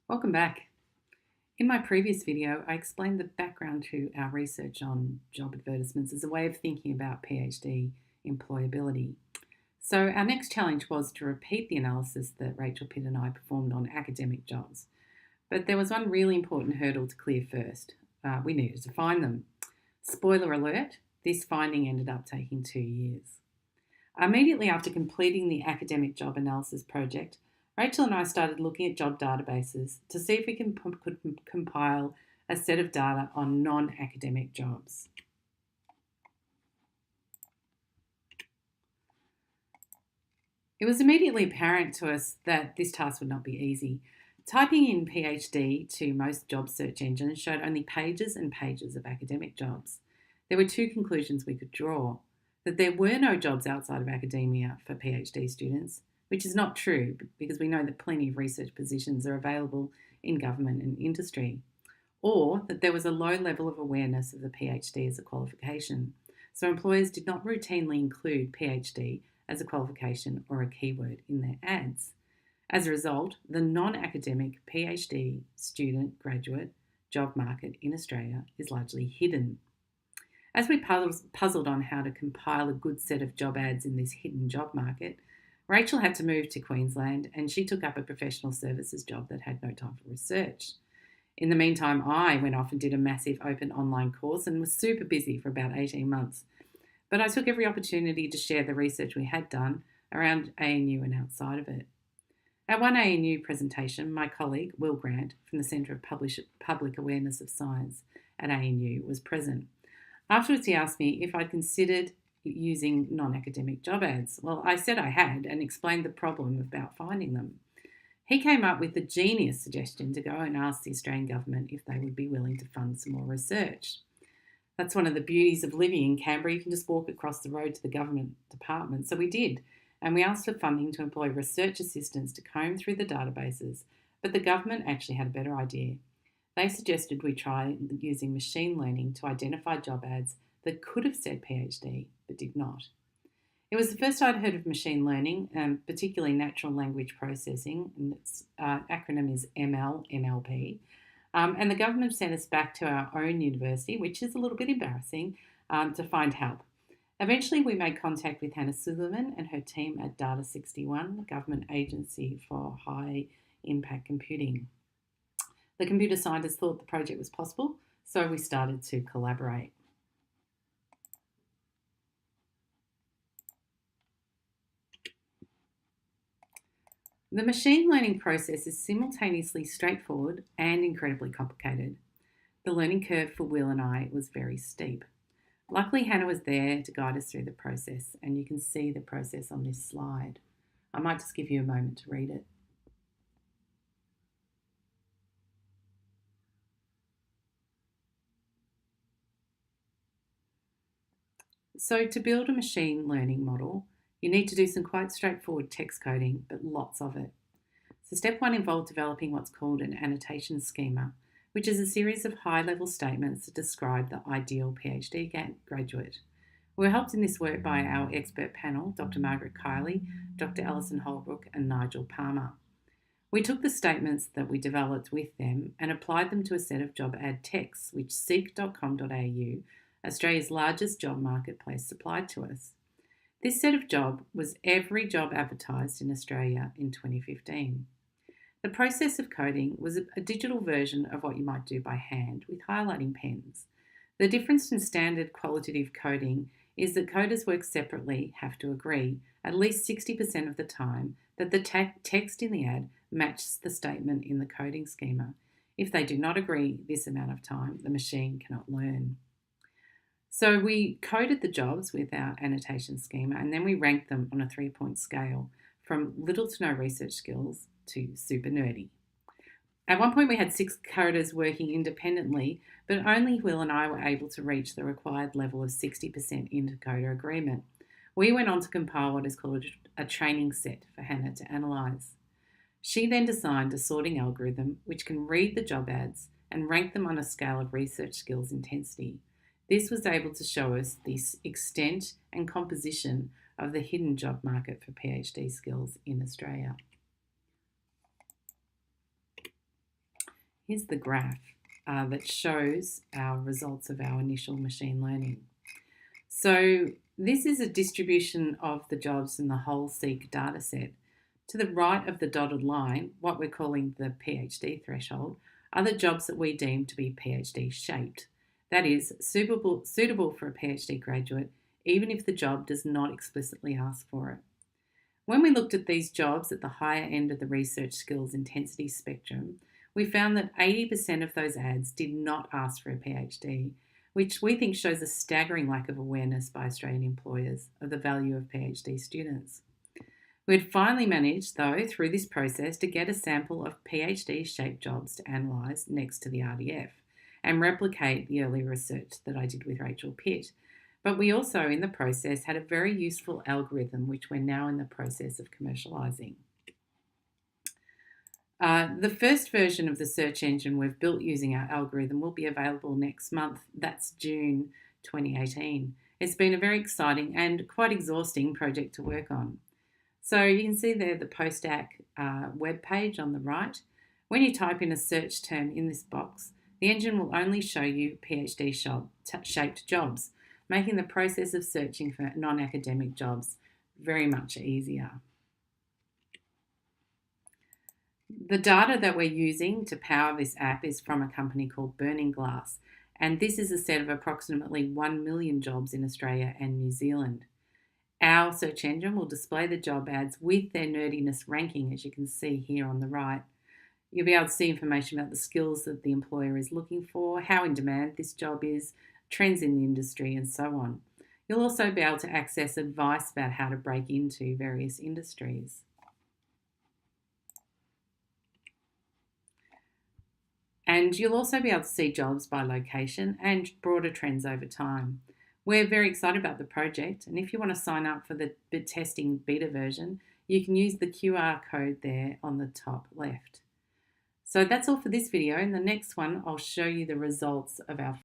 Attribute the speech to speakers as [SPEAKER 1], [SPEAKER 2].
[SPEAKER 1] Welcome back. In my previous video, I explained the background to our research on job advertisements as a way of thinking about PhD employability. So our next challenge was to repeat the analysis that Rachel, Pitt and I performed on academic jobs. But there was one really important hurdle to clear first. We needed to find them. Spoiler alert, this finding ended up taking 2 years. Immediately after completing the academic job analysis project, Rachel and I started looking at job databases to see if we could compile a set of data on non-academic jobs. It was immediately apparent to us that this task would not be easy. Typing in PhD to most job search engines showed only pages and pages of academic jobs. There were 2 conclusions we could draw: that there were no jobs outside of academia for PhD students, which is not true because we know that plenty of research positions are available in government and industry, or that there was a low level of awareness of the PhD as a qualification, so employers did not routinely include PhD as a qualification or a keyword in their ads. As a result, the non-academic PhD student graduate job market in Australia is largely hidden. As we puzzled on how to compile a good set of job ads in this hidden job market, Rachel had to move to Queensland and she took up a professional services job that had no time for research. In the meantime, I went off and did a massive open online course and was super busy for about 18 months. But I took every opportunity to share the research we had done around ANU and outside of it. At one ANU presentation, my colleague, Will Grant, from the Centre of Public Awareness of Science at ANU, was present. Afterwards, he asked me if I'd considered using non-academic job ads. Well, I said I had and explained the problem about finding them. He came up with the genius suggestion to go and ask the Australian government if they would be willing to fund some more research. That's one of the beauties of living in Canberra. You can just walk across the road to the government department. So we did, and we asked for funding to employ research assistants to comb through the databases, but the government actually had a better idea. They suggested we try using machine learning to identify job ads that could have said PhD but did not. It was the first I'd heard of machine learning, particularly natural language processing, and its acronym is NLP. And the government sent us back to our own university, which is a little bit embarrassing, to find help. Eventually, we made contact with Hannah Suominen and her team at Data 61, the government agency for high impact computing. The computer scientists thought the project was possible, so we started to collaborate. The machine learning process is simultaneously straightforward and incredibly complicated. The learning curve for Will and I was very steep. Luckily, Hannah was there to guide us through the process, and you can see the process on this slide. I might just give you a moment to read it. So to build a machine learning model, you need to do some quite straightforward text coding, but lots of it. So step 1 involved developing what's called an annotation schema, which is a series of high-level statements that describe the ideal PhD graduate. We were helped in this work by our expert panel, Dr. Margaret Kiley, Dr. Alison Holbrook and Nigel Palmer. We took the statements that we developed with them and applied them to a set of job ad texts, which seek.com.au, Australia's largest job marketplace, supplied to us. This set of job was every job advertised in Australia in 2015. The process of coding was a digital version of what you might do by hand with highlighting pens. The difference in standard qualitative coding is that coders work separately have to agree at least 60% of the time that the text in the ad matches the statement in the coding schema. If they do not agree this amount of time, the machine cannot learn. So we coded the jobs with our annotation schema and then we ranked them on a 3-point scale from little to no research skills to super nerdy. At one point we had 6 coders working independently, but only Will and I were able to reach the required level of 60% intercoder agreement. We went on to compile what is called a training set for Hannah to analyse. She then designed a sorting algorithm which can read the job ads and rank them on a scale of research skills intensity. This was able to show us the extent and composition of the hidden job market for PhD skills in Australia. Here's the graph that shows our results of our initial machine learning. So this is a distribution of the jobs in the whole SEEK dataset. To the right of the dotted line, what we're calling the PhD threshold, are the jobs that we deem to be PhD shaped. That is, suitable for a PhD graduate, even if the job does not explicitly ask for it. When we looked at these jobs at the higher end of the research skills intensity spectrum, we found that 80% of those ads did not ask for a PhD, which we think shows a staggering lack of awareness by Australian employers of the value of PhD students. We had finally managed, though, through this process to get a sample of PhD-shaped jobs to analyse next to the RDF and replicate the early research that I did with Rachel Pitt. But we also, in the process, had a very useful algorithm which we're now in the process of commercialising. The first version of the search engine we've built using our algorithm will be available next month. That's June 2018. It's been a very exciting and quite exhausting project to work on. So you can see there the Postac web page on the right. When you type in a search term in this box, the engine will only show you PhD-shaped jobs, making the process of searching for non-academic jobs very much easier. The data that we're using to power this app is from a company called Burning Glass, and this is a set of approximately 1 million jobs in Australia and New Zealand. Our search engine will display the job ads with their nerdiness ranking, as you can see here on the right. You'll be able to see information about the skills that the employer is looking for, how in demand this job is, trends in the industry, and so on. You'll also be able to access advice about how to break into various industries. And you'll also be able to see jobs by location and broader trends over time. We're very excited about the project, and if you want to sign up for the testing beta version, you can use the QR code there on the top left. So that's all for this video. In the next one, I'll show you the results of our